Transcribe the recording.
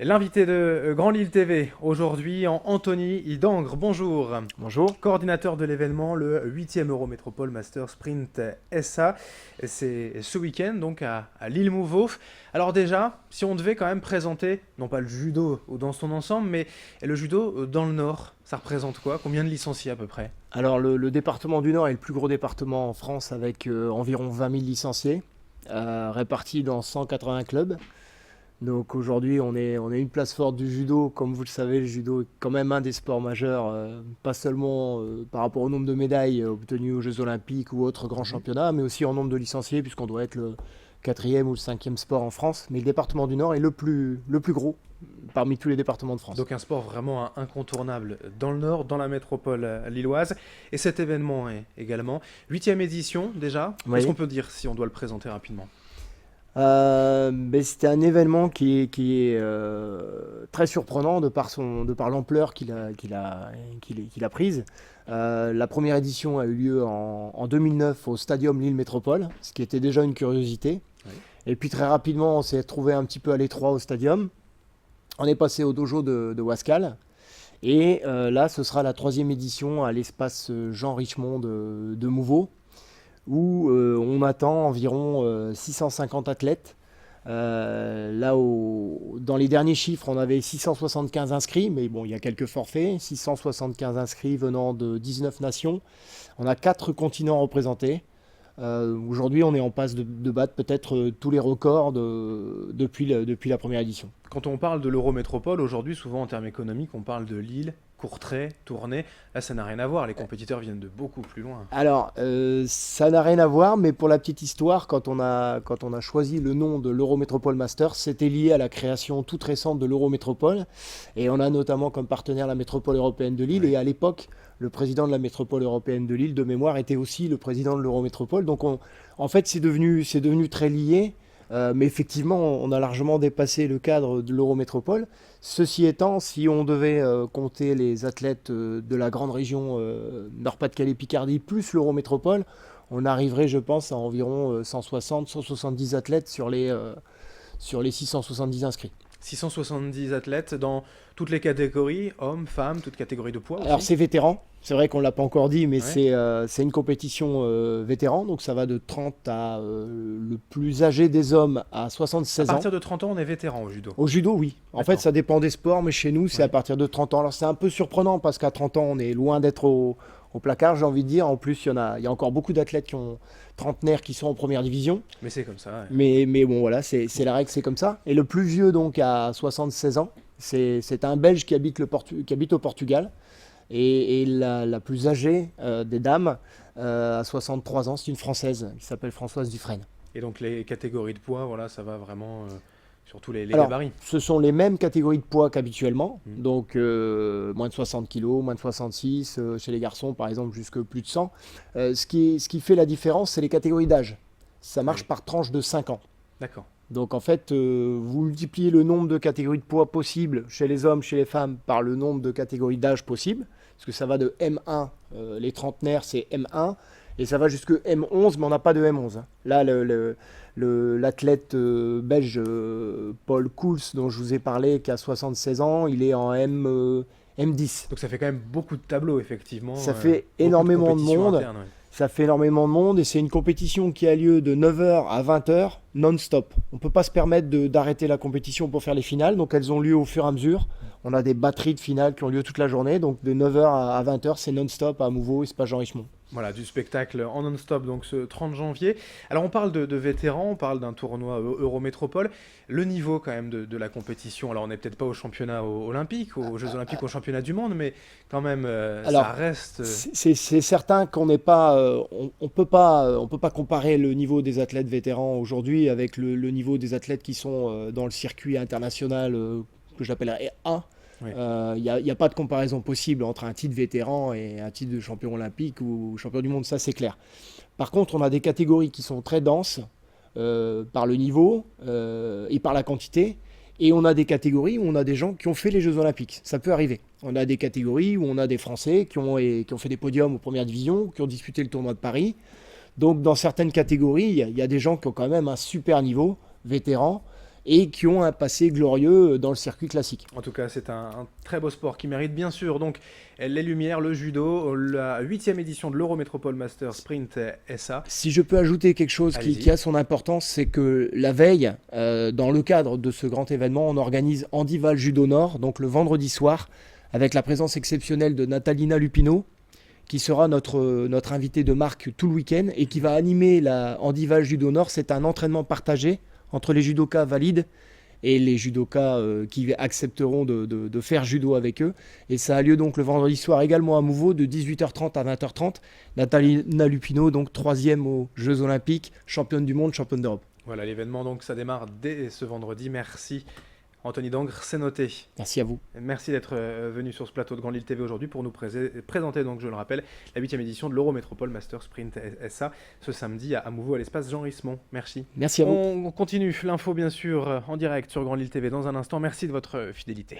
L'invité de Grand Lille TV, aujourd'hui Anthony Idangre, bonjour. Bonjour. Coordinateur de l'événement, le 8e Eurométropole Master Sprint SA. C'est ce week-end, donc à Lille Mouveau. Alors déjà, si on devait quand même présenter, non pas le judo dans son ensemble, mais le judo dans le Nord, ça représente quoi? Combien de licenciés à peu près? Alors le département du Nord est le plus gros département en France avec environ 20 000 licenciés répartis dans 180 clubs. Donc aujourd'hui on est une place forte du judo. Comme vous le savez, le judo est quand même un des sports majeurs, pas seulement par rapport au nombre de médailles obtenues aux Jeux Olympiques ou autres grands championnats, mais aussi en nombre de licenciés puisqu'on doit être le quatrième ou le cinquième sport en France. Mais le département du Nord est le plus gros parmi tous les départements de France. Donc un sport vraiment incontournable dans le Nord, dans la métropole lilloise. Et cet événement est également 8e édition déjà. Oui. Qu'est-ce qu'on peut dire si on doit le présenter rapidement? C'était un événement qui est très surprenant de par l'ampleur qu'il a prise. La première édition a eu lieu en 2009 au Stadium Lille Métropole, ce qui était déjà une curiosité. Oui. Et puis très rapidement, on s'est retrouvé un petit peu à l'étroit au Stadium. On est passé au dojo de Wascal. Et là, ce sera la 3e édition à l'espace Jean Richemond de Mouveau, où on attend environ 650 athlètes. Dans les derniers chiffres, on avait 675 inscrits, mais bon, il y a quelques forfaits. 675 inscrits venant de 19 nations. On a 4 continents représentés. Aujourd'hui, on est en passe de battre peut-être tous les records depuis la première édition. Quand on parle de l'Eurométropole, aujourd'hui, souvent en termes économiques, on parle de Lille, Courtrai, Tournai. Là, ça n'a rien à voir. Les compétiteurs viennent de beaucoup plus loin. Alors, ça n'a rien à voir, mais pour la petite histoire, quand on a choisi le nom de l'Eurométropole Master, c'était lié à la création toute récente de l'Eurométropole. Et on a notamment comme partenaire la métropole européenne de Lille. Ouais. Et à l'époque, le président de la métropole européenne de Lille, de mémoire, était aussi le président de l'Eurométropole. Donc, en fait, c'est devenu très lié. Mais effectivement, on a largement dépassé le cadre de l'Eurométropole. Ceci étant, si on devait compter les athlètes de la grande région Nord-Pas-de-Calais-Picardie plus l'Eurométropole, on arriverait, je pense, à environ 160-170 athlètes sur les 670 inscrits. 670 athlètes dans toutes les catégories, hommes, femmes, toutes catégories de poids Alors aussi. c'est vétéran, c'est vrai qu'on ne l'a pas encore dit, mais Ouais. c'est une compétition vétéran, donc ça va de 30 à le plus âgé des hommes à À 76 ans. partir de 30 ans, on est vétéran au judo. Au judo, oui. En D'accord. fait, ça dépend des sports, mais chez nous, c'est Ouais. à partir de 30 ans. Alors, c'est un peu surprenant parce qu'à 30 ans, on est loin d'être au placard, j'ai envie de dire. En plus, il y a encore beaucoup d'athlètes trentenaires qui sont en première division. Mais c'est comme ça. Ouais. Mais bon, voilà, c'est la règle, c'est comme ça. Et le plus vieux, donc, à 76 ans, c'est un Belge qui habite au Portugal. Et la plus âgée des dames, à 63 ans, c'est une Française qui s'appelle Françoise Dufresne. Et donc les catégories de poids, voilà, ça va vraiment sur tous les Alors, gabarits. ce sont les mêmes catégories de poids qu'habituellement, Mm. donc moins de 60 kg, moins de 66, chez les garçons par exemple jusque plus de 100. Ce qui fait la différence, c'est les catégories d'âge. Ça marche Oui. par tranche de 5 ans. D'accord. Donc en fait, vous multipliez le nombre de catégories de poids possibles chez les hommes, chez les femmes, par le nombre de catégories d'âge possibles, parce que ça va de M1, les trentenaires c'est M1, et ça va jusque M11, mais on n'a pas de M11. Hein. Là, l'athlète belge Paul Koels, dont je vous ai parlé, qui a 76 ans, il est en M10. Donc ça fait quand même beaucoup de tableaux, effectivement. Ça fait Beaucoup énormément de compétitions monde. internes, ouais. Ça fait énormément de monde et c'est une compétition qui a lieu de 9h à 20h non-stop. On ne peut pas se permettre d'arrêter la compétition pour faire les finales, donc elles ont lieu au fur et à mesure. On a des batteries de finales qui ont lieu toute la journée, donc de 9h à 20h, c'est non-stop à Mouveau, Espace Jean Richemond. Voilà, du spectacle en non-stop, donc ce 30 janvier. Alors on parle de vétérans, on parle d'un tournoi Eurométropole. Le niveau quand même de la compétition, alors on n'est peut-être pas au championnat olympique, aux Jeux Olympiques, au championnat du monde, mais quand même Alors, ça reste... c'est certain qu'on n'est pas, on peut pas comparer le niveau des athlètes vétérans aujourd'hui avec le niveau des athlètes qui sont dans le circuit international que j'appellerais A. Oui. Il n'y a pas de comparaison possible entre un titre vétéran et un titre de champion olympique ou champion du monde, ça c'est clair. Par contre, on a des catégories qui sont très denses par le niveau et par la quantité. Et on a des catégories où on a des gens qui ont fait les Jeux Olympiques. Ça peut arriver. On a des catégories où on a des Français qui ont fait des podiums aux premières divisions, qui ont disputé le tournoi de Paris. Donc dans certaines catégories, il y a des gens qui ont quand même un super niveau, vétérans. et qui ont un passé glorieux dans le circuit classique. En tout cas, c'est un très beau sport qui mérite bien sûr donc les lumières, le judo, la 8e édition de l'Eurométropole Master Sprint SA. Si je peux ajouter quelque chose qui a son importance, c'est que la veille, dans le cadre de ce grand événement, on organise Handival Judo Nord, donc le vendredi soir, avec la présence exceptionnelle de Natalina Lupino, qui sera notre invitée de marque tout le week-end et qui va animer la Handival Judo Nord. C'est un entraînement partagé entre les judokas valides et les judokas qui accepteront de faire judo avec eux. Et ça a lieu donc le vendredi soir également à Mouveau de 18h30 à 20h30. Natalina Lupino, donc 3e aux Jeux Olympiques, championne du monde, championne d'Europe. Voilà, l'événement donc ça démarre dès ce vendredi. Merci Anthony Dangre, c'est noté. Merci à vous. Merci d'être venu sur ce plateau de Grand Lille TV aujourd'hui pour nous présenter, donc je le rappelle, la 8e édition de l'Eurométropole Master Sprint SA ce samedi à Mouveau à l'espace Jean Rismond. Merci. Merci à vous. On continue l'info bien sûr en direct sur Grand Lille TV dans un instant. Merci de votre fidélité.